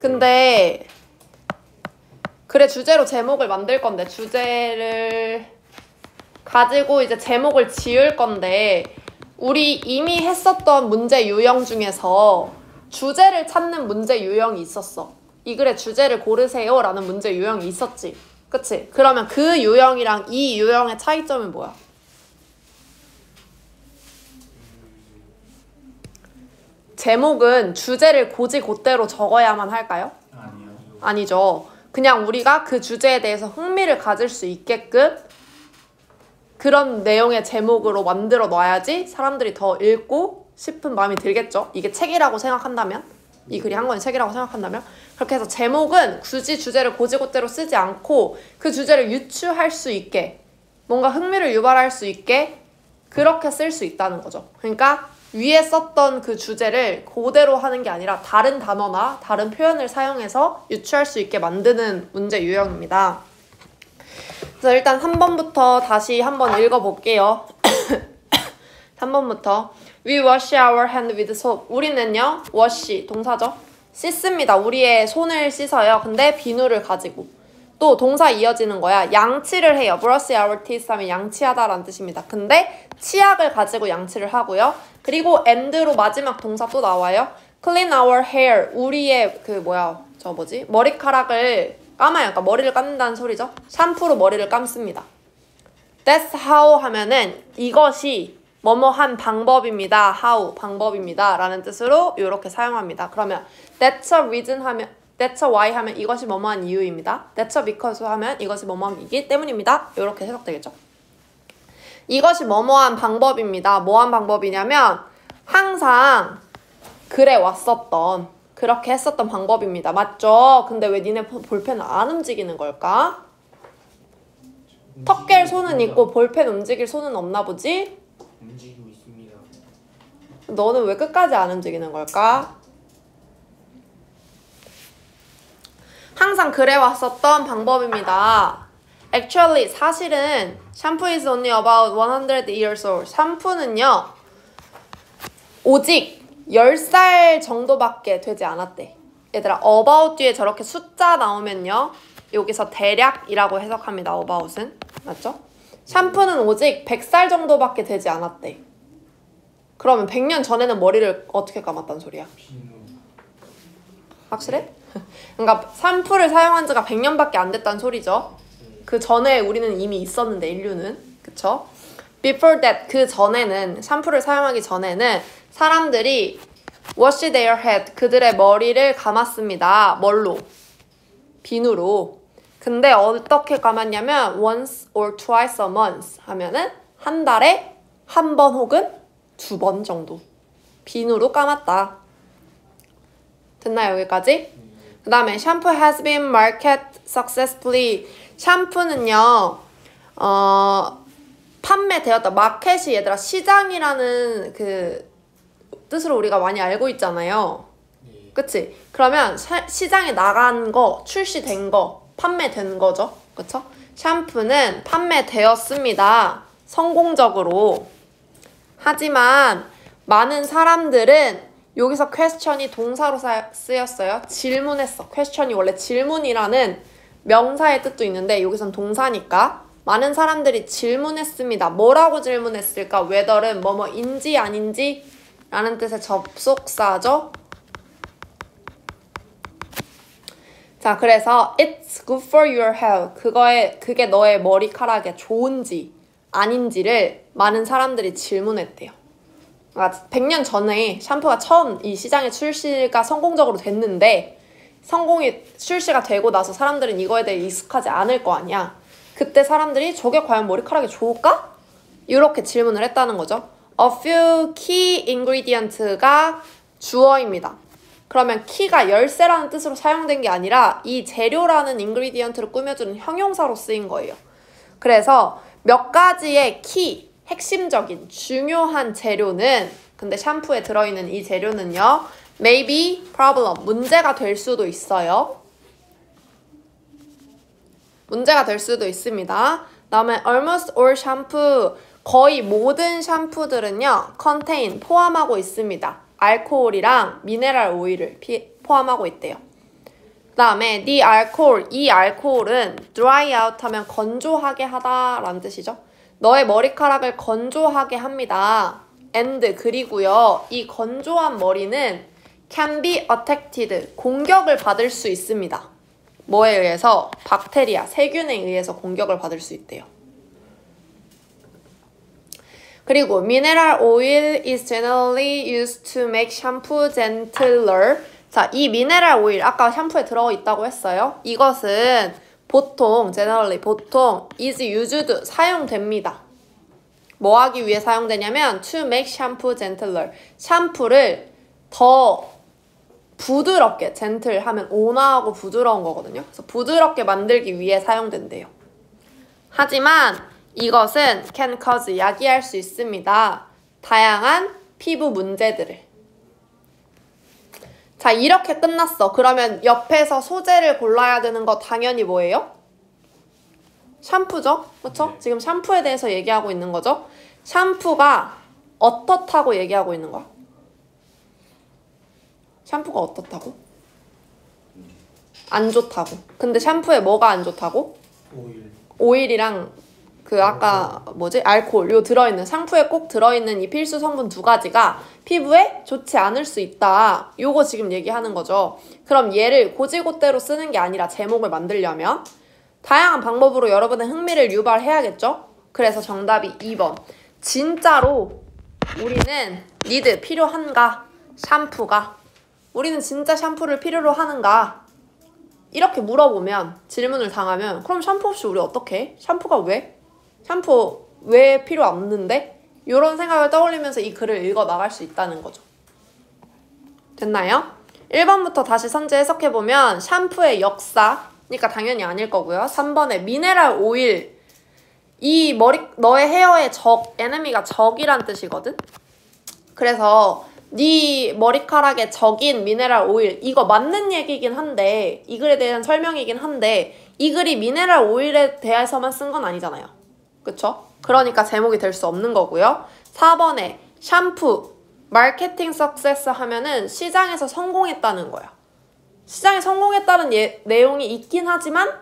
근데 그래 주제로 제목을 만들 건데 주제를 가지고 이제 제목을 지을 건데 우리 이미 했었던 문제 유형 중에서 주제를 찾는 문제 유형이 있었어. 이 글의 주제를 고르세요 라는 문제 유형이 있었지. 그치? 그러면 그 유형이랑 이 유형의 차이점은 뭐야? 제목은 주제를 곧이곧대로 적어야만 할까요? 아니요. 아니죠. 그냥 우리가 그 주제에 대해서 흥미를 가질 수 있게끔 그런 내용의 제목으로 만들어 놔야지 사람들이 더 읽고 싶은 마음이 들겠죠. 이게 책이라고 생각한다면, 이 글이 한 권의 책이라고 생각한다면. 그렇게 해서 제목은 굳이 주제를 곧이곧대로 쓰지 않고 그 주제를 유추할 수 있게, 뭔가 흥미를 유발할 수 있게 그렇게 쓸 수 있다는 거죠. 그러니까 위에 썼던 그 주제를 그대로 하는 게 아니라 다른 단어나 다른 표현을 사용해서 유추할 수 있게 만드는 문제 유형입니다. 그래서 일단 3번부터 다시 한번 읽어볼게요. 3번부터 We wash our hand with soap. 우리는요, wash 동사죠. 씻습니다. 우리의 손을 씻어요. 근데 비누를 가지고. 또 동사 이어지는 거야. 양치를 해요. brush our teeth 하면 양치하다라는 뜻입니다. 근데 치약을 가지고 양치를 하고요. 그리고 and로 마지막 동사 또 나와요. clean our hair. 우리의 머리카락을 감아요. 그러니까 머리를 감는다는 소리죠. 샴푸로 머리를 감습니다. That's how 하면은 이것이 뭐뭐한 방법입니다. how 방법입니다. 라는 뜻으로 이렇게 사용합니다. 그러면 that's a reason 하면 That's why 하면 이것이 뭐뭐한 이유입니다. That's because 하면 이것이 뭐뭐하기 때문입니다. 이렇게 해석되겠죠. 이것이 뭐뭐한 방법입니다. 뭐한 방법이냐면 항상 그래 왔었던 그렇게 했었던 방법입니다. 맞죠? 근데 왜 니네 볼펜은 안 움직이는 걸까? 턱 깰 손은 있고 볼펜 움직일 손은 없나 보지? 움직이고 있습니다. 너는 왜 끝까지 안 움직이는 걸까? 항상 그래왔었던 방법입니다. Actually, 사실은 shampoo is only about 100 years old. 샴푸는요, 오직 10살 정도밖에 되지 않았대. 얘들아, about 뒤에 저렇게 숫자 나오면요, 여기서 대략이라고 해석합니다. about은. 맞죠? 샴푸는 오직 100살 정도밖에 되지 않았대. 그러면 100년 전에는 머리를 어떻게 감았단 소리야? 확실해? 그러니까 샴푸를 사용한 지가 100년밖에 안 됐다는 소리죠. 그 전에 우리는 이미 있었는데 인류는. 그쵸? Before that, 그 전에는 샴푸를 사용하기 전에는 사람들이 wash their head, 그들의 머리를 감았습니다. 뭘로? 비누로. 근데 어떻게 감았냐면 once or twice a month 하면은 한 달에 한 번 혹은 2번 정도 비누로 감았다. 됐나요? 여기까지? 그 다음에 shampoo has been marketed successfully. 샴푸는요, 판매되었다. 마켓이 얘들아 시장이라는 그 뜻으로 우리가 많이 알고 있잖아요. 그치? 그러면 시장에 나간 거, 출시된 거, 판매된 거죠. 그쵸? 샴푸는 판매되었습니다. 성공적으로. 하지만 많은 사람들은 여기서 question이 동사로 쓰였어요. 질문했어. question이 원래 질문이라는 명사의 뜻도 있는데 여기선 동사니까 많은 사람들이 질문했습니다. 뭐라고 질문했을까? whether은 뭐뭐인지 아닌지 라는 뜻의 접속사죠. 자, 그래서 it's good for your hair. 그게 너의 머리카락에 좋은지 아닌지를 많은 사람들이 질문했대요. 그러니까 100년 전에 샴푸가 처음 이 시장에 출시가 성공적으로 됐는데 출시가 되고 나서 사람들은 이거에 대해 익숙하지 않을 거 아니야. 그때 사람들이 저게 과연 머리카락에 좋을까? 이렇게 질문을 했다는 거죠. A few key ingredients가 주어입니다. 그러면 key가 열쇠라는 뜻으로 사용된 게 아니라 이 재료라는 ingredient를 꾸며주는 형용사로 쓰인 거예요. 그래서 몇 가지의 key, 핵심적인 중요한 재료는 근데 샴푸에 들어있는 이 재료는요. Maybe problem, 문제가 될 수도 있어요. 문제가 될 수도 있습니다. 다음에 almost all shampoo, 거의 모든 샴푸들은요. contain, 포함하고 있습니다. 알코올이랑 미네랄 오일을 포함하고 있대요. 다음에 the alcohol, 이 알코올은 dry out 하면 건조하게 하다라는 뜻이죠. 너의 머리카락을 건조하게 합니다. and 그리고요. 이 건조한 머리는 can be attacked, 공격을 받을 수 있습니다. 뭐에 의해서? 박테리아, 세균에 의해서 공격을 받을 수 있대요. 그리고 mineral oil is generally used to make shampoo gentler. 자, 이 미네랄 오일 아까 샴푸에 들어있다고 했어요. 이것은 보통 generally 보통 is used 사용됩니다. 뭐 하기 위해 사용되냐면 to make shampoo gentler. 샴푸를 더 부드럽게 gentle 하면 온화하고 부드러운 거거든요. 그래서 부드럽게 만들기 위해 사용된대요. 하지만 이것은 can cause 야기할 수 있습니다. 다양한 피부 문제들을. 자, 이렇게 끝났어. 그러면 옆에서 소재를 골라야 되는 거 당연히 뭐예요? 샴푸죠? 그쵸? 네. 지금 샴푸에 대해서 얘기하고 있는 거죠? 샴푸가 어떻다고 얘기하고 있는 거야? 샴푸가 어떻다고? 안 좋다고. 근데 샴푸에 뭐가 안 좋다고? 오일이랑 그 아까 뭐지? 알코올 요 들어있는 샴푸에 꼭 들어있는 이 필수 성분 2가지가 피부에 좋지 않을 수 있다. 요거 지금 얘기하는 거죠. 그럼 얘를 고지고대로 쓰는 게 아니라 제목을 만들려면 다양한 방법으로 여러분의 흥미를 유발해야겠죠? 그래서 정답이 2번. 진짜로 우리는 need 필요한가? 샴푸가. 우리는 진짜 샴푸를 필요로 하는가? 이렇게 물어보면 질문을 당하면 그럼 샴푸 없이 우리 어떻게 해? 샴푸가 왜? 샴푸 왜 필요 없는데? 이런 생각을 떠올리면서 이 글을 읽어 나갈 수 있다는 거죠. 됐나요? 1번부터 다시 선제 해석해보면 샴푸의 역사, 그러니까 당연히 아닐 거고요. 3번에 미네랄 오일, 이 너의 헤어의 에너미가 적이란 뜻이거든? 그래서 네 머리카락에 적인 미네랄 오일, 이거 맞는 얘기긴 한데 이 글에 대한 설명이긴 한데 이 글이 미네랄 오일에 대해서만 쓴 건 아니잖아요. 그쵸? 그러니까 제목이 될 수 없는 거고요. 4번에 샴푸, 마케팅 석세스 하면은 시장에서 성공했다는 거야. 시장에 성공했다는 내용이 있긴 하지만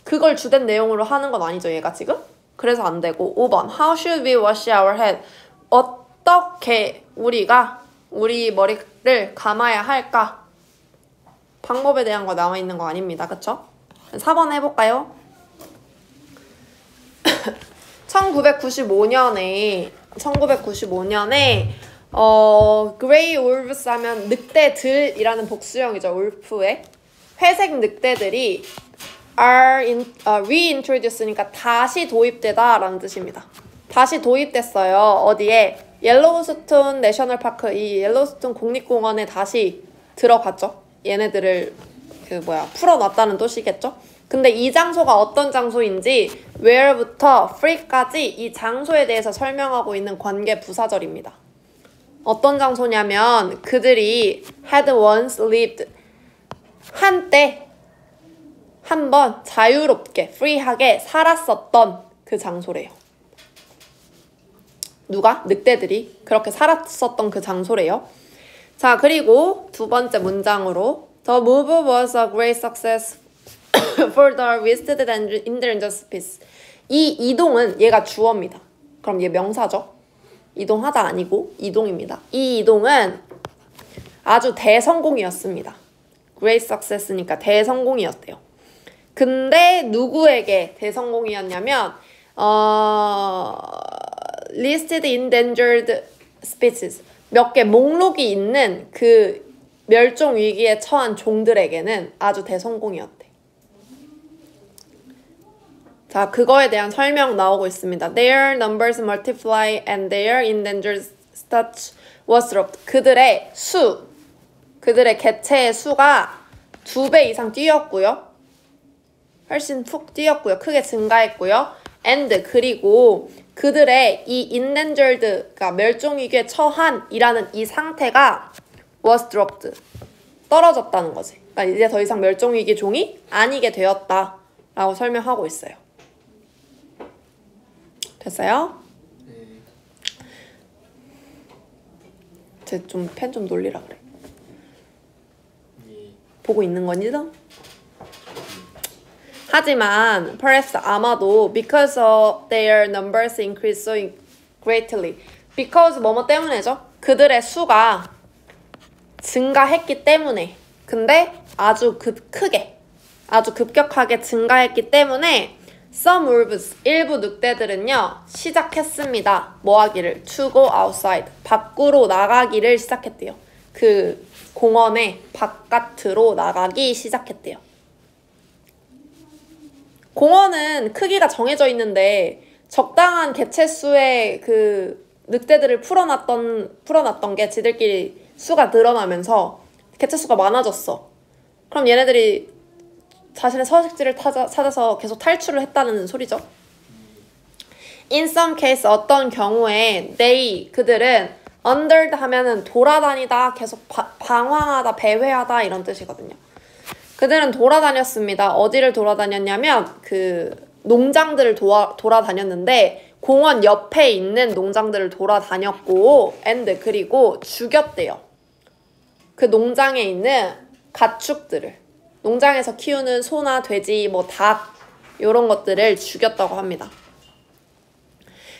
그걸 주된 내용으로 하는 건 아니죠, 얘가 지금? 그래서 안 되고 5번 How should we wash our head? 어떻게 우리가 우리 머리를 감아야 할까? 방법에 대한 거 나와 있는 거 아닙니다. 그쵸? 4번 해볼까요? 1995년에 그레이 울브스 하면 늑대들이라는 복수형이죠. 울프의 회색 늑대들이 reintroduce니까 다시 도입되다 라는 뜻입니다. 다시 도입됐어요. 어디에? 옐로우스톤 내셔널파크, 이 옐로우스톤 국립공원에 다시 들어갔죠. 얘네들을 풀어놨다는 뜻이겠죠. 근데 이 장소가 어떤 장소인지 where부터 free까지 이 장소에 대해서 설명하고 있는 관계 부사절입니다. 어떤 장소냐면 그들이 had once lived, 한때 한번 자유롭게 free하게 살았었던 그 장소래요. 누가? 늑대들이 그렇게 살았었던 그 장소래요. 자, 그리고 두 번째 문장으로 The move was a great success for the visited and endangered species. 이 이동은 얘가 주어입니다. 그럼 얘 명사죠. 이동하다 아니고 이동입니다. 이 이동은 아주 대성공이었습니다. Great success니까 대성공이었대요. 근데 누구에게 대성공이었냐면 listed endangered species, 몇 개 목록이 있는 그 멸종 위기에 처한 종들에게는 아주 대성공이었대. 자, 그거에 대한 설명 나오고 있습니다. Their numbers multiply and their endangered status was dropped. 그들의 개체의 수가 2배 이상 뛰었고요. 훨씬 푹 뛰었고요. 크게 증가했고요. And 그리고 그들의 이 endangered가 멸종위기에 처한 이라는 이 상태가 was dropped. 떨어졌다는 거지. 그러니까 이제 더 이상 멸종위기 종이 아니게 되었다 라고 설명하고 있어요. 됐어요? 네. 쟤 좀 펜 좀 놀리라 그래. 네. 보고 있는 거니죠? 하지만 perhaps 아마도 because of their numbers increased so greatly. because 뭐뭐 때문에죠? 그들의 수가 증가했기 때문에. 근데 아주 크게 아주 급격하게 증가했기 때문에 some wolves 일부 늑대들은요 시작했습니다. 뭐 하기를? to go outside 밖으로 나가기를 시작했대요. 그 공원의 바깥으로 나가기 시작했대요. 공원은 크기가 정해져 있는데 적당한 개체수의 그 늑대들을 풀어놨던 게 지들끼리 수가 늘어나면서 개체수가 많아졌어. 그럼 얘네들이 자신의 서식지를 찾아서 계속 탈출을 했다는 소리죠. In some case 어떤 경우에 그들은 wandered 하면은 돌아다니다, 계속 방황하다, 배회하다 이런 뜻이거든요. 그들은 돌아다녔습니다. 어디를 돌아다녔냐면 그 농장들을 돌아다녔는데 공원 옆에 있는 농장들을 돌아다녔고 and 그리고 죽였대요. 그 농장에 있는 가축들을, 농장에서 키우는 소나 돼지, 뭐 닭 이런 것들을 죽였다고 합니다.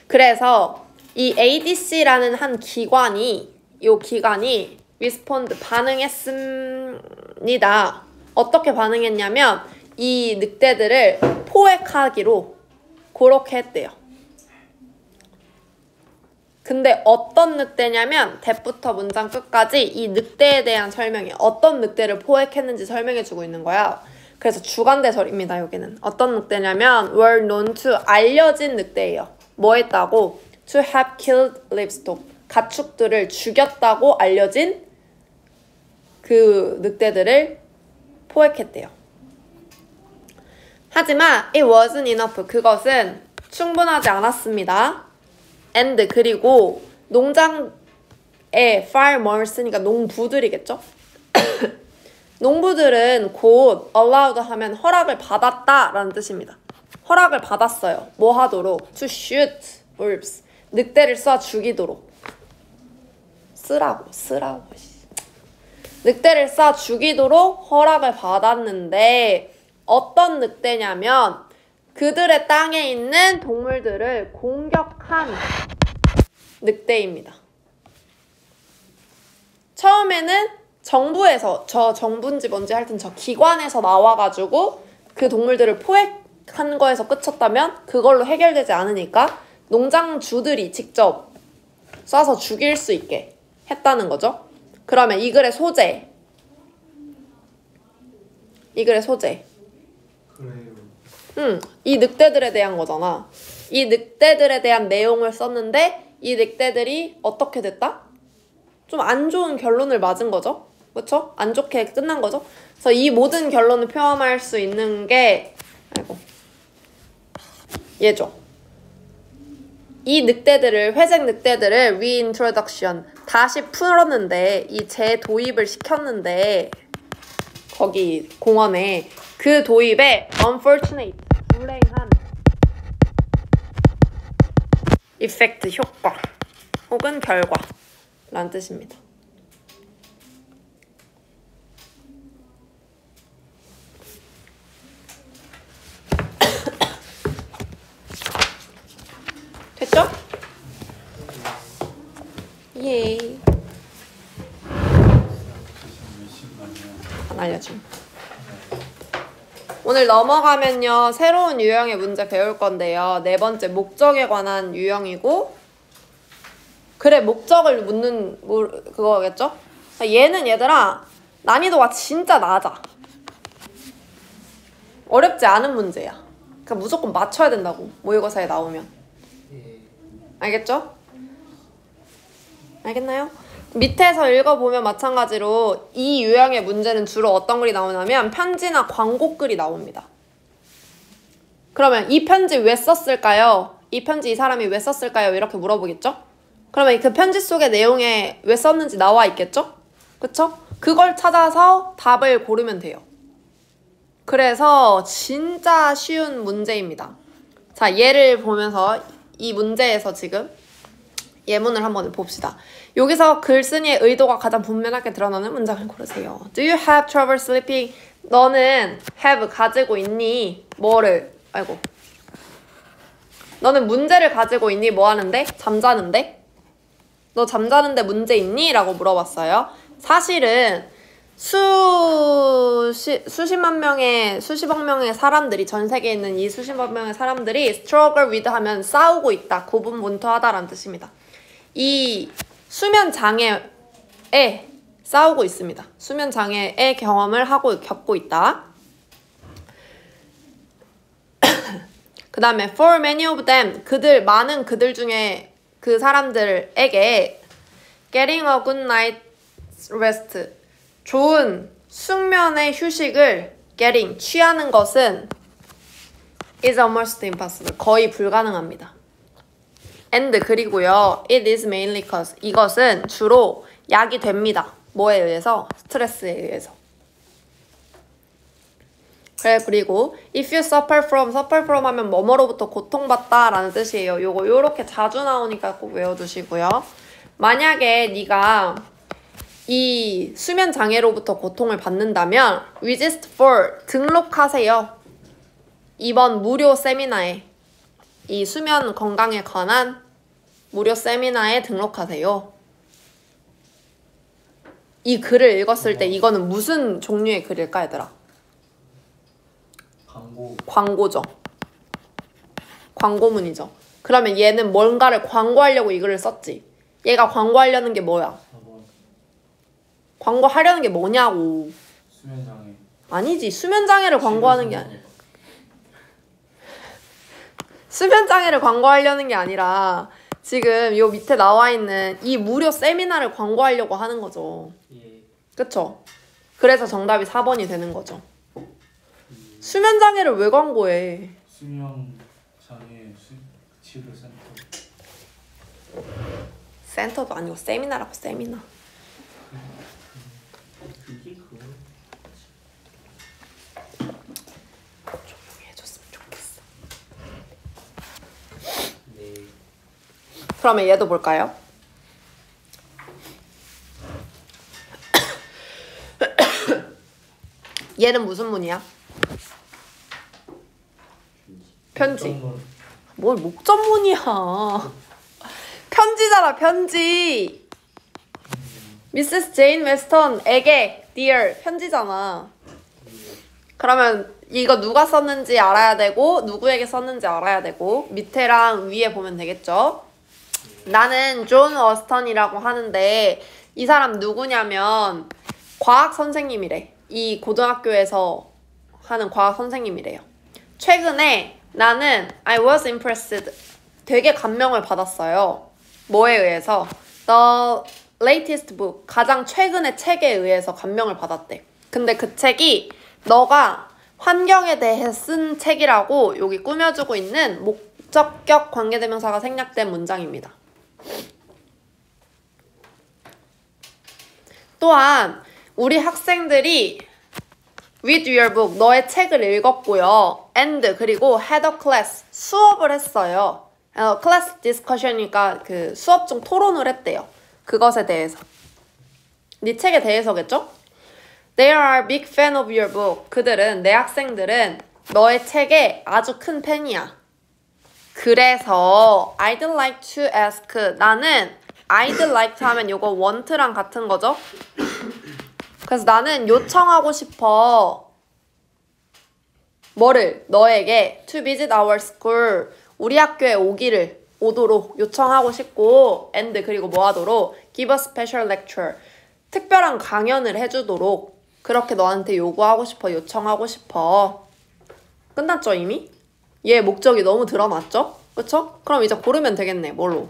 그래서 이 ADC라는 한 기관이 respond 반응했습니다. 어떻게 반응했냐면 이 늑대들을 포획하기로 그렇게 했대요. 근데 어떤 늑대냐면 대부터 문장 끝까지 이 늑대에 대한 설명이 어떤 늑대를 포획했는지 설명해주고 있는 거야. 그래서 주관대설입니다. 여기는 어떤 늑대냐면 were known to 알려진 늑대예요. 뭐 했다고? to have killed livestock 가축들을 죽였다고 알려진 그 늑대들을 포획했대요. 하지만 it wasn't enough 그것은 충분하지 않았습니다. and 그리고 농장에 farmers니까 농부들이겠죠? 농부들은 곧 allowed 하면 허락을 받았다라는 뜻입니다. 허락을 받았어요. 뭐 하도록? to shoot wolves 늑대를 쏴 죽이도록. 쓰라고 늑대를 쏴 죽이도록 허락을 받았는데 어떤 늑대냐면 그들의 땅에 있는 동물들을 공격한 늑대입니다. 처음에는 정부에서, 저 정부인지 뭔지 하여튼 저 기관에서 나와가지고 그 동물들을 포획한 거에서 끝쳤다면 그걸로 해결되지 않으니까 농장주들이 직접 쏴서 죽일 수 있게 했다는 거죠. 그러면 이 글의 소재. 이 늑대들에 대한 거잖아. 이 늑대들에 대한 내용을 썼는데 이 늑대들이 어떻게 됐다? 좀 안 좋은 결론을 맞은 거죠. 그쵸? 안 좋게 끝난 거죠. 그래서 이 모든 결론을 표현할 수 있는 게 얘죠. 이 늑대들을, 회색 늑대들을 reintroduction 다시 풀었는데 이 재도입을 시켰는데 거기 공원에 그 도입에 unfortunate 불행한 effect 효과 혹은 결과라는 뜻입니다. 됐죠? 예. 안 알려줌. 오늘 넘어가면요 새로운 유형의 문제 배울 건데요. 네 번째 목적에 관한 유형이고 그래 목적을 묻는 그거겠죠? 얘는 얘들아 난이도가 진짜 낮아. 어렵지 않은 문제야. 그러니까 무조건 맞춰야 된다고 모의고사에 나오면. 알겠죠? 알겠나요? 밑에서 읽어보면 마찬가지로 이 유형의 문제는 주로 어떤 글이 나오냐면 편지나 광고글이 나옵니다. 그러면 이 편지 왜 썼을까요? 이 편지 이 사람이 왜 썼을까요? 이렇게 물어보겠죠? 그러면 그 편지 속의 내용에 왜 썼는지 나와 있겠죠? 그쵸? 그걸 찾아서 답을 고르면 돼요. 그래서 진짜 쉬운 문제입니다. 자, 얘를 보면서 이 문제에서 지금 예문을 한번 봅시다. 여기서 글쓴이의 의도가 가장 분명하게 드러나는 문장을 고르세요. Do you have trouble sleeping? 너는 have 가지고 있니? 뭐를? 아이고. 너는 문제를 가지고 있니? 뭐 하는데? 잠자는데? 너 잠자는데 문제 있니? 라고 물어봤어요. 사실은 수십억 명의 사람들이, 전 세계에 있는 이 수십억 명의 사람들이 struggle with 하면 싸우고 있다, 고분분투하다라는 뜻입니다. 이 수면 장애에 싸우고 있습니다. 수면 장애의 경험을 겪고 있다. 그 다음에 for many of them, 많은 그들 중에 그 사람들에게 getting a good night's rest, 좋은 숙면의 휴식을 취하는 것은 is almost impossible, 거의 불가능합니다. and 그리고요, it is mainly cause, 이것은 주로 약이 됩니다. 뭐에 의해서? 스트레스에 의해서. 그래, 그리고 if you suffer from 하면 뭐뭐로부터 고통받다 라는 뜻이에요. 요거 요렇게 자주 나오니까 꼭 외워두시고요. 만약에 네가 이 수면 장애로부터 고통을 받는다면 register for, 등록하세요. 이번 무료 세미나에, 이 수면 건강에 관한 무료 세미나에 등록하세요. 이 글을 읽었을 때 이거는 무슨 종류의 글일까, 얘들아? 광고죠. 광고문이죠. 그러면 얘는 뭔가를 광고하려고 이 글을 썼지. 얘가 광고하려는 게 뭐야? 광고하려는 게 뭐냐고. 수면장애. 아니지. 수면장애를 광고하는 게 아니야. 수면장애를 광고하려는 게 아니라 지금 요 밑에 나와 있는 이 무료 세미나를 광고하려고 하는 거죠. 예. 그쵸? 그래서 정답이 4번이 되는 거죠. 수면장애를 왜 광고해? 수면장애 치료센터. 센터도 아니고 세미나라고, 세미나. 그게 그거. 조용히 해줬으면 좋겠어. 네. 그러면 얘도 볼까요? 얘는 무슨 문이야? 편지. 뭘 목전문이야. 편지잖아, 편지. 미세스 제인 웨스턴에게 dear, 편지잖아. 그러면 이거 누가 썼는지 알아야 되고 누구에게 썼는지 알아야 되고 밑에랑 위에 보면 되겠죠. 나는 존 워스턴이라고 하는데 이 사람 누구냐면 과학 선생님이래. 이 고등학교에서 하는 과학 선생님이래요. 최근에 나는 I was impressed, 되게 감명을 받았어요. 뭐에 의해서? The latest book, 가장 최근의 책에 의해서 감명을 받았대. 근데 그 책이 너가 환경에 대해 쓴 책이라고 여기 꾸며주고 있는 목적격 관계대명사가 생략된 문장입니다. 또한 우리 학생들이 read your book, 너의 책을 읽었고요. and 그리고 had a class, 수업을 했어요. class discussion이니까 그 수업 중 토론을 했대요. 그것에 대해서. 네 책에 대해서겠죠? They are a big fan of your book. 그들은, 내 학생들은 너의 책의 아주 큰 팬이야. 그래서 I'd like to ask, 나는 I'd like to 하면 요거 want랑 같은 거죠? 그래서 나는 요청하고 싶어. 뭐를? 너에게 to visit our school, 우리 학교에 오도록 요청하고 싶고 and 그리고 뭐 하도록? give a special lecture, 특별한 강연을 해주도록 그렇게 너한테 요구하고 싶어, 요청하고 싶어. 끝났죠 이미? 얘 목적이 너무 드러났죠? 그쵸? 그럼 이제 고르면 되겠네. 뭘로?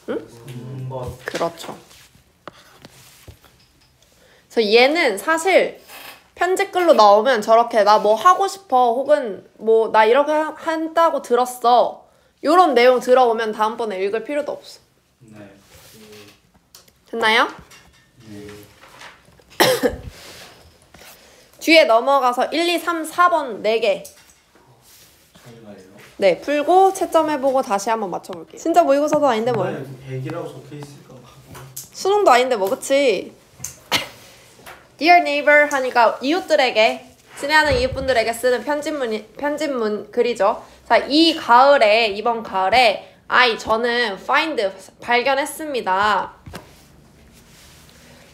응? 그렇죠. 그래서 얘는 사실 편집글로 나오면 저렇게 나 뭐 하고 싶어 혹은 뭐 나 이렇게 한다고 들었어 요런 내용 들어오면 다음번에 읽을 필요도 없어. 네. 됐나요? 네. 뒤에 넘어가서 1, 2, 3, 4번 4개. 저희가요? 네, 풀고 채점해보고 다시 한번 맞춰볼게요. 진짜 모의고사도 아닌데 뭐. 100이라고 적혀있을까? 수능도 아닌데 뭐, 그치? Dear neighbor 하니까 이웃들에게, 친애하는 이웃분들에게 쓰는 편집문 글이죠. 자, 이번 가을에 저는 find, 발견했습니다.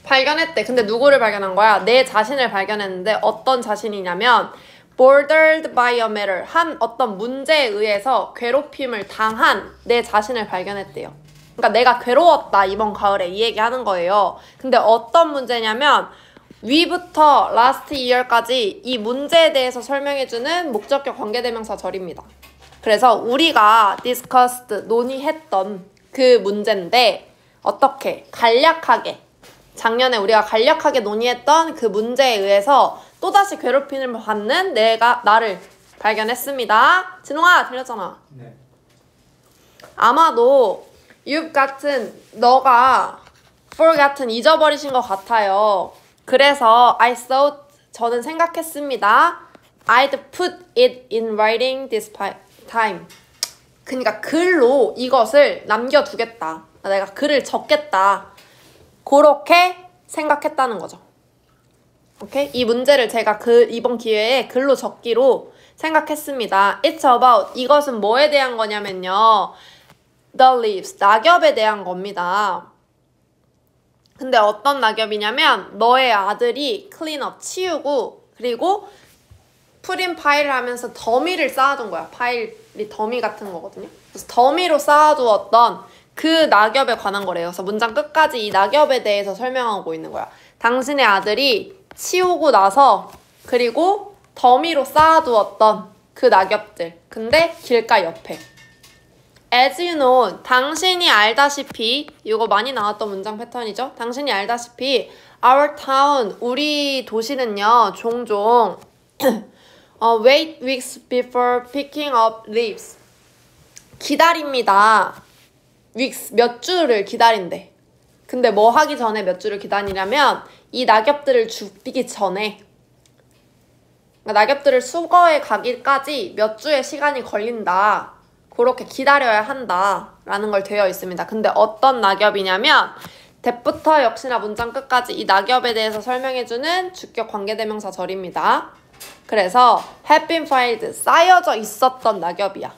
발견했대. 근데 누구를 발견한 거야? 내 자신을 발견했는데 어떤 자신이냐면 bothered by a matter, 한 어떤 문제에 의해서 괴롭힘을 당한 내 자신을 발견했대요. 그러니까 내가 괴로웠다 이번 가을에 이 얘기 하는 거예요. 근데 어떤 문제냐면 위부터 last year까지 이 문제에 대해서 설명해주는 목적격 관계대명사 절입니다. 그래서 우리가 discussed, 논의했던 그 문제인데 어떻게 간략하게 작년에 우리가 간략하게 논의했던 그 문제에 의해서 또다시 괴롭힘을 받는 나를 발견했습니다. 진홍아, 들렸잖아. 네. 아마도 you've 같은 너가 forgotten 잊어버리신 것 같아요. 그래서 I thought, 저는 생각했습니다. I'd put it in writing this time. 그러니까 글로 이것을 남겨두겠다. 내가 글을 적겠다. 그렇게 생각했다는 거죠. 오케이? 이 문제를 제가 이번 기회에 글로 적기로 생각했습니다. It's about, 이것은 뭐에 대한 거냐면요. The leaves, 낙엽에 대한 겁니다. 근데 어떤 낙엽이냐면 너의 아들이 클린업, 치우고 그리고 프린 파일을 하면서 더미를 쌓아둔 거야. 파일이 더미 같은 거거든요. 그래서 더미로 쌓아두었던 그 낙엽에 관한 거래요. 그래서 문장 끝까지 이 낙엽에 대해서 설명하고 있는 거야. 당신의 아들이 치우고 나서 그리고 더미로 쌓아두었던 그 낙엽들. 근데 길가 옆에. As you know, 당신이 알다시피, 이거 많이 나왔던 문장 패턴이죠? 당신이 알다시피 our town, 우리 도시는요, 종종 wait weeks before picking up leaves. 기다립니다. weeks, 몇 주를 기다린대. 근데 뭐 하기 전에 몇 주를 기다리냐면 이 낙엽들을 줍기 전에, 그러니까 낙엽들을 수거해 가기까지 몇 주의 시간이 걸린다. 그렇게 기다려야 한다 라는 걸 되어 있습니다. 근데 어떤 낙엽이냐면 that부터 역시나 문장 끝까지 이 낙엽에 대해서 설명해주는 주격 관계대명사 절입니다. 그래서 had been found, 쌓여져 있었던 낙엽이야.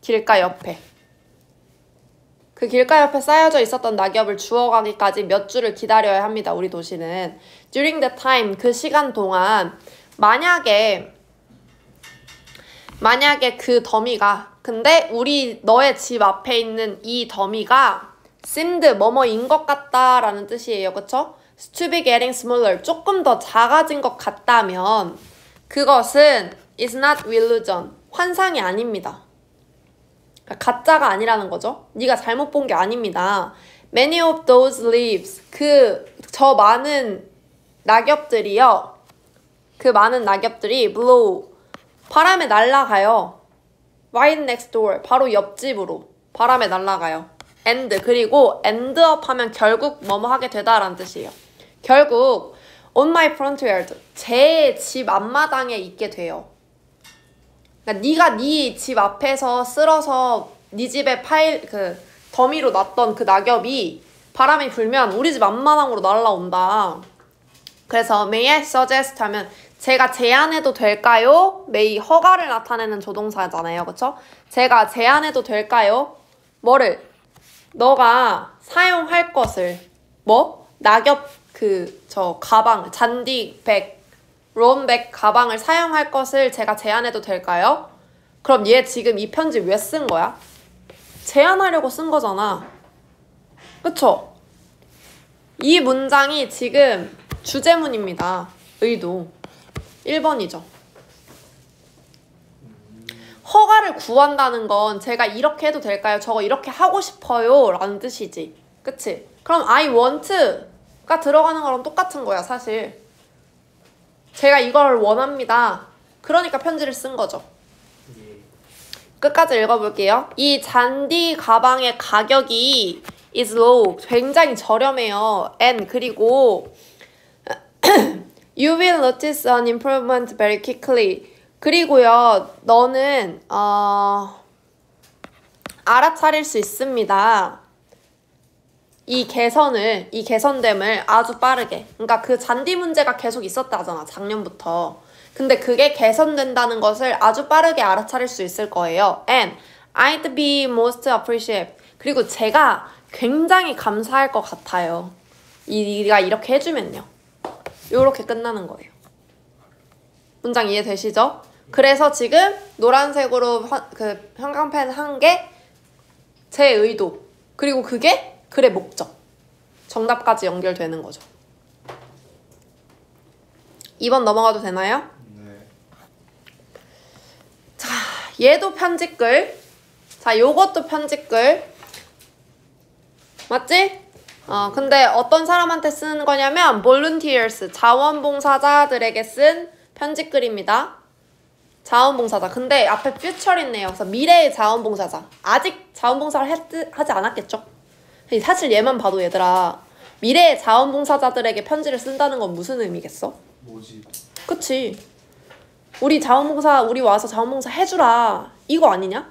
길가 옆에. 그 길가 옆에 쌓여져 있었던 낙엽을 주워가기까지 몇 주를 기다려야 합니다. 우리 도시는. During the time, 그 시간 동안 만약에 그 더미가, 근데 너의 집 앞에 있는 이 더미가 seemed, 뭐뭐인 것 같다라는 뜻이에요. 그쵸? To be getting smaller, 조금 더 작아진 것 같다면 그것은 is not illusion, 환상이 아닙니다. 그러니까 가짜가 아니라는 거죠. 네가 잘못 본 게 아닙니다. Many of those leaves, 저 많은 낙엽들이요. 그 많은 낙엽들이 blow, 바람에 날아가요. Right next door, 바로 옆집으로 바람에 날아가요. And, 그리고 end up 하면 결국 뭐뭐 하게 되다라는 뜻이에요. 결국 on my front yard, 제 집 앞마당에 있게 돼요. 그러니까 네가 네 집 앞에서 쓸어서 네 집에 더미로 놨던 그 낙엽이 바람이 불면 우리 집 앞마당으로 날아온다. 그래서 may I suggest 하면 제가 제안해도 될까요? may, 허가를 나타내는 조동사잖아요. 그쵸? 제가 제안해도 될까요? 뭐를? 너가 사용할 것을. 뭐? 낙엽 가방, 잔디백, 롬백 가방을 사용할 것을 제가 제안해도 될까요? 그럼 얘 지금 이 편지 왜 쓴 거야? 제안하려고 쓴 거잖아. 그쵸? 이 문장이 지금 주제문입니다. 의도. 1번이죠. 허가를 구한다는 건 제가 이렇게 해도 될까요? 저거 이렇게 하고 싶어요 라는 뜻이지. 그치? 그럼 I want가 들어가는 거랑 똑같은 거야 사실. 제가 이걸 원합니다. 그러니까 편지를 쓴 거죠. 끝까지 읽어볼게요. 이 잔디 가방의 가격이 is low, 굉장히 저렴해요. and, 그리고 You will notice an improvement very quickly. 그리고요, 너는 알아차릴 수 있습니다. 이 개선됨을 아주 빠르게. 그러니까 그 잔디 문제가 계속 있었다잖아, 작년부터. 근데 그게 개선된다는 것을 아주 빠르게 알아차릴 수 있을 거예요. And I'd be most appreciative. 그리고 제가 굉장히 감사할 것 같아요. 네가 이렇게 해주면요. 요렇게 끝나는 거예요. 문장 이해되시죠? 그래서 지금 노란색으로 그 형광펜 한 게 제 의도. 그리고 그게 글의 목적. 정답까지 연결되는 거죠. 2번 넘어가도 되나요? 네. 자, 얘도 편집글. 자, 요것도 편집글. 맞지? 근데 어떤 사람한테 쓰는 거냐면 volunteers, 자원봉사자들에게 쓴 편집글입니다. 자원봉사자. 근데 앞에 future 있네요. 그래서 미래의 자원봉사자. 아직 자원봉사를 하지 않았겠죠? 사실 얘만 봐도 얘들아, 미래의 자원봉사자들에게 편지를 쓴다는 건 무슨 의미겠어? 뭐지? 그치. 우리 와서 자원봉사 해주라. 이거 아니냐?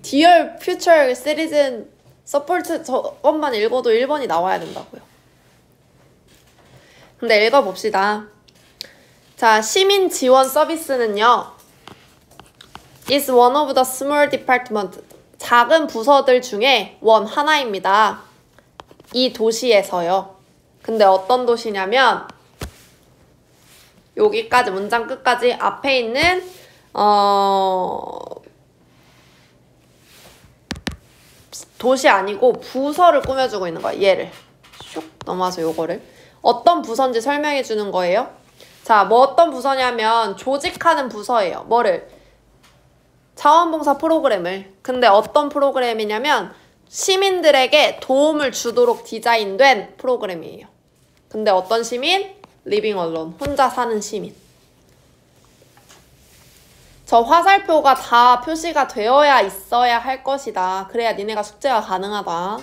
Dear future citizen support 저것만 읽어도 1번이 나와야 된다고요. 근데 읽어봅시다. 자, 시민 지원 서비스는요, is one of the small department. 작은 부서들 중에 하나입니다. 이 도시에서요. 근데 어떤 도시냐면 여기까지 문장 끝까지 앞에 있는 도시 아니고 부서를 꾸며주고 있는 거야. 얘를 슉 넘어와서 요거를 어떤 부서인지 설명해 주는 거예요. 자, 뭐 어떤 부서냐면 조직하는 부서예요. 뭐를? 자원봉사 프로그램을. 근데 어떤 프로그램이냐면 시민들에게 도움을 주도록 디자인된 프로그램이에요. 근데 어떤 시민? Living alone. 혼자 사는 시민. 저 화살표가 다 표시가 되어야 있어야 할 것이다. 그래야 니네가 숙제가 가능하다.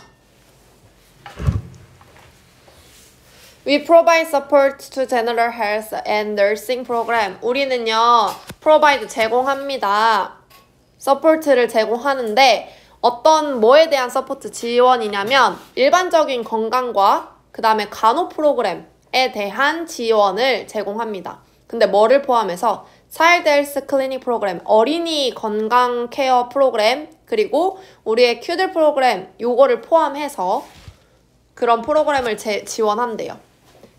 We provide support to general health and nursing program. 우리는요, provide 제공합니다. support를 제공하는데 어떤 뭐에 대한 서포트 지원이냐면 일반적인 건강과 그 다음에 간호 프로그램에 대한 지원을 제공합니다. 근데 뭐를 포함해서 Child Health Clinic 프로그램, 어린이 건강 케어 프로그램, 그리고 우리의 큐들 프로그램 요거를 포함해서 그런 프로그램을 지원한대요.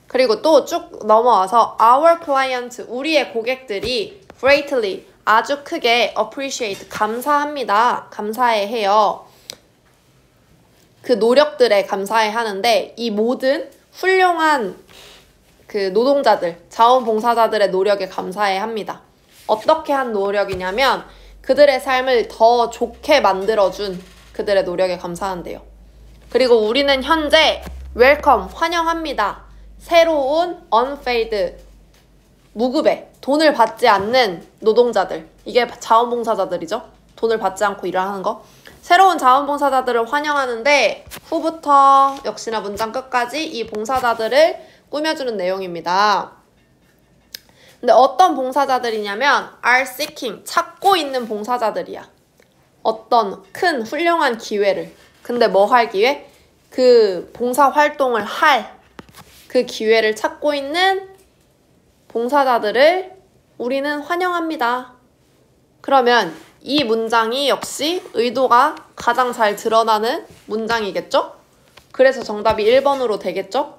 그리고 또 쭉 넘어와서 Our client, 우리의 고객들이 greatly, 아주 크게 appreciate, 감사합니다. 감사해 해요. 그 노력들에 감사해 하는데 이 모든 훌륭한 그 노동자들, 자원봉사자들의 노력에 감사해 합니다. 어떻게 한 노력이냐면 그들의 삶을 더 좋게 만들어준 그들의 노력에 감사한대요. 그리고 우리는 현재 웰컴, 환영합니다. 새로운 unpaid, 무급의, 돈을 받지 않는 노동자들. 이게 자원봉사자들이죠. 돈을 받지 않고 일을 하는 거. 새로운 자원봉사자들을 환영하는데 후부터 역시나 문장 끝까지 이 봉사자들을 꾸며주는 내용입니다. 근데 어떤 봉사자들이냐면 are seeking, 찾고 있는 봉사자들이야. 어떤 큰 훌륭한 기회를. 근데 뭐 할 기회? 그 봉사활동을 할 그 기회를 찾고 있는 봉사자들을 우리는 환영합니다. 그러면 이 문장이 역시 의도가 가장 잘 드러나는 문장이겠죠? 그래서 정답이 1번으로 되겠죠?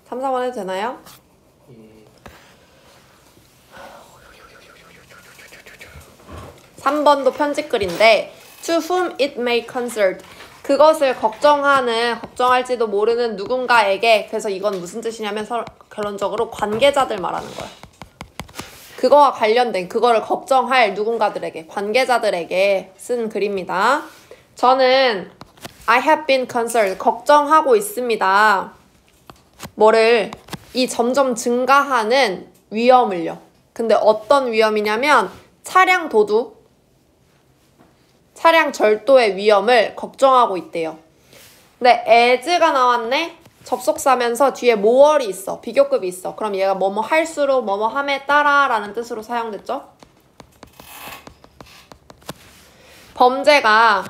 삼, 4번 해도 되나요? 3번도 편집글인데 to whom it may concern, 그것을 걱정할지도 모르는 누군가에게. 그래서 이건 무슨 뜻이냐면 결론적으로 관계자들 말하는 거야. 그거와 관련된, 그거를 걱정할 누군가들에게, 관계자들에게 쓴 글입니다. 저는 I have been concerned, 걱정하고 있습니다. 뭐를? 이 점점 증가하는 위험을요. 근데 어떤 위험이냐면 차량 도둑, 차량 절도의 위험을 걱정하고 있대요. 근데 as가 나왔네? 접속사면서 뒤에 more이 있어. 비교급이 있어. 그럼 얘가 뭐뭐 할수록 뭐뭐 함에 따라 라는 뜻으로 사용됐죠? 범죄가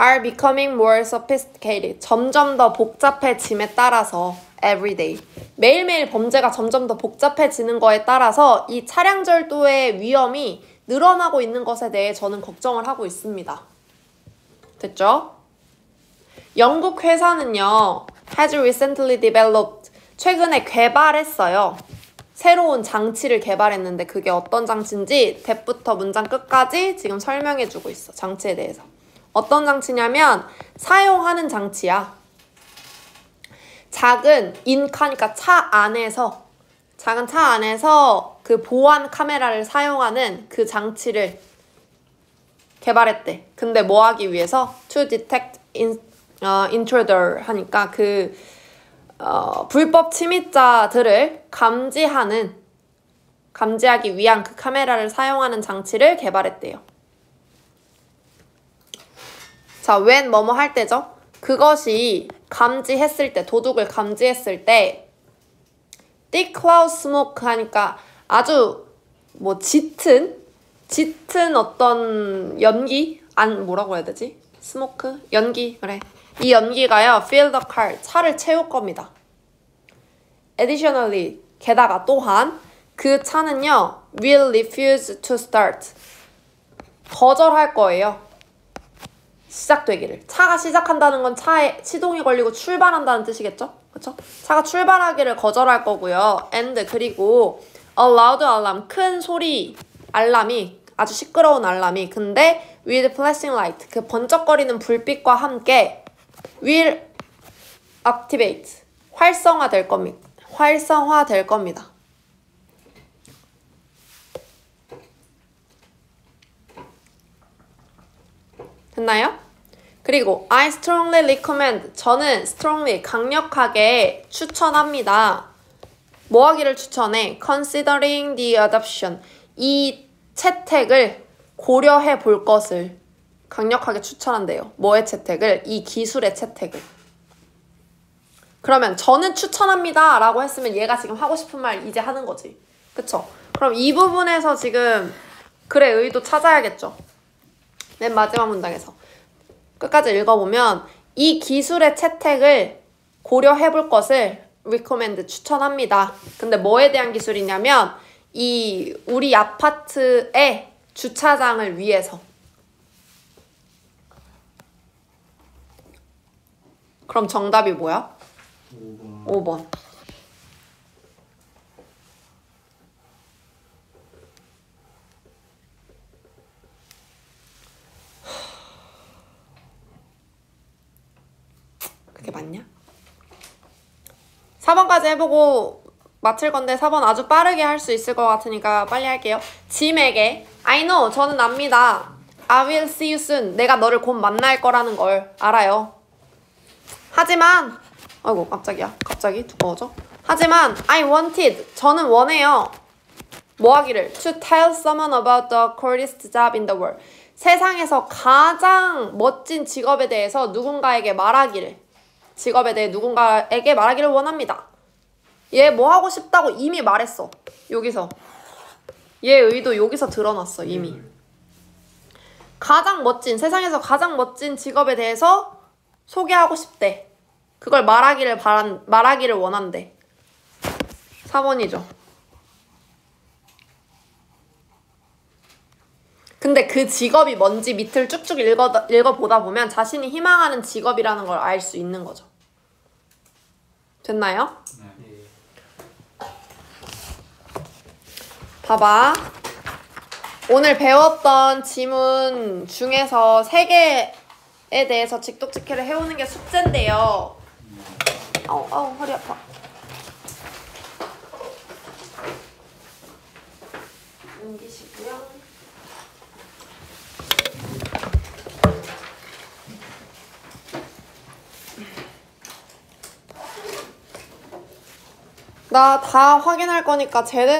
are becoming more sophisticated. 점점 더 복잡해짐에 따라서 every day. 매일매일 범죄가 점점 더 복잡해지는 거에 따라서 이 차량 절도의 위험이 늘어나고 있는 것에 대해 저는 걱정을 하고 있습니다. 됐죠? 영국 회사는요, has recently developed, 최근에 개발했어요. 새로운 장치를 개발했는데 그게 어떤 장치인지 대부터 문장 끝까지 지금 설명해주고 있어. 장치에 대해서. 어떤 장치냐면 사용하는 장치야. 작은 인카니까 작은 차 안에서 그 보안 카메라를 사용하는 그 장치를 개발했대. 근데 뭐 하기 위해서? To detect intruder 하니까 그 불법 침입자들을 감지하기 위한 그 카메라를 사용하는 장치를 개발했대요. 자, when 뭐뭐 할 때죠? 그것이 감지했을 때, 도둑을 감지했을 때 thick cloud smoke 하니까 아주 뭐 짙은 어떤 연기? 뭐라고 해야 되지? 스모크? 연기? 그래. 이 연기가요, fill the car, 차를 채울 겁니다. Additionally, 게다가 또한 그 차는요, will refuse to start, 거절할 거예요. 시작되기를. 차가 시작한다는 건 차에 시동이 걸리고 출발한다는 뜻이겠죠? 그쵸? 차가 출발하기를 거절할 거고요. and 그리고 a loud alarm, 큰 소리, 알람이, 아주 시끄러운 알람이, 근데 with flashing light, 그 번쩍거리는 불빛과 함께 will activate, 활성화될 겁니다. 됐나요? 그리고 I strongly recommend, 저는 strongly, 강력하게 추천합니다. 뭐 하기를 추천해? Considering the adoption, 이 채택을 고려해 볼 것을 강력하게 추천한대요. 뭐의 채택을? 이 기술의 채택을. 그러면 저는 추천합니다 라고 했으면 얘가 지금 하고 싶은 말 이제 하는 거지. 그쵸? 그럼 이 부분에서 지금 글의 의도 찾아야겠죠. 맨 마지막 문장에서 끝까지 읽어보면 이 기술의 채택을 고려해 볼 것을 recommend, 추천합니다. 근데 뭐에 대한 기술이냐면 이 우리 아파트의 주차장을 위해서. 그럼 정답이 뭐야? 5번. 그게 맞냐? 4번까지 해보고 마칠 건데 4번 아주 빠르게 할 수 있을 것 같으니까 빨리 할게요. 짐에게 I know, 저는 압니다. I will see you soon, 내가 너를 곧 만날 거라는 걸 알아요. 하지만 아이고 깜짝이야. 갑자기 두꺼워져. 하지만 I wanted, 저는 원해요. 뭐 하기를? To tell someone about the coolest job in the world, 세상에서 가장 멋진 직업에 대해서 누군가에게 말하기를, 직업에 대해 누군가에게 말하기를 원합니다. 얘 뭐 하고 싶다고 이미 말했어. 여기서 얘 의도 여기서 드러났어 이미. 가장 멋진, 세상에서 가장 멋진 직업에 대해서 소개하고 싶대. 그걸 말하기를 원한대. 4번이죠. 근데 그 직업이 뭔지 밑을 쭉쭉 읽어보다 보면 자신이 희망하는 직업이라는 걸 알 수 있는 거죠. 됐나요? 네. 봐봐. 오늘 배웠던 지문 중에서 3개에 대해서 직독직해를 해오는 게 숙제인데요. 아우 허리 아파. 옮기시고요. 나 다 확인할 거니까 제대로